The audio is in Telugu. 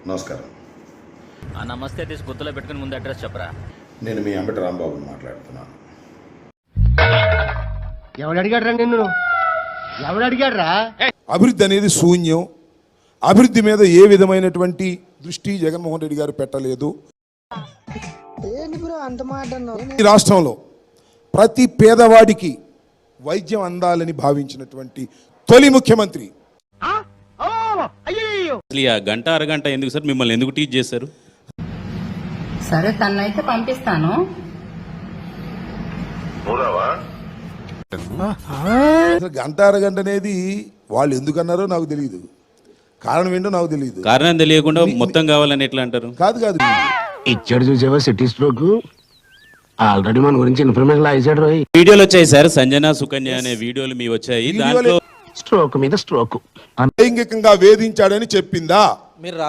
నమస్కారం. నమస్తే తీసి గుర్తులో పెట్టుకుని ముందు అడ్రస్ చెప్పరా. నేను మీ అంబటి రాంబాబుని మాట్లాడుతున్నాను. ఎవడు అడిగాడ్రా నిన్ను? ఎవడు అడిగాడ్రా? అభివృద్ధి అనేది శూన్యం. అభివృద్ధి మీద ఏ విధమైనటువంటి దృష్టి జగన్మోహన్ రెడ్డి గారు పెట్టలేదు. ఈ రాష్ట్రంలో ప్రతి పేదవాడికి వైద్యం అందాలని భావించినటువంటి తొలి ముఖ్యమంత్రి. గంట అరగంట ఎందుకు సార్? మిమ్మల్ని ఎందుకు టీచ్ చేశారు? సరే తన్నైతే పంపిస్తాను. గంట అరగంట అనేది వాళ్ళు ఎందుకన్నారో నాకు తెలియదు. కారణం ఏంటో నాకు తెలియదు. కారణం తెలియకుండా మొత్తం కావాలని ఎట్లా అంటారు? కాదు ఇచ్చాడు చూసావా సిటీ స్ట్రోక్. ఆల్రెడీ మన గురించి ఇన్ఫర్మేషన్ ఇచ్చాడు. వీడియోలు వచ్చాయి సార్, సంజన సుకన్య అనే వీడియోలు మీ వచ్చాయి. దాంట్లో స్ట్రోక్ మీద స్ట్రోక్ లైంగికంగా వేధించాడని చెప్పిందా?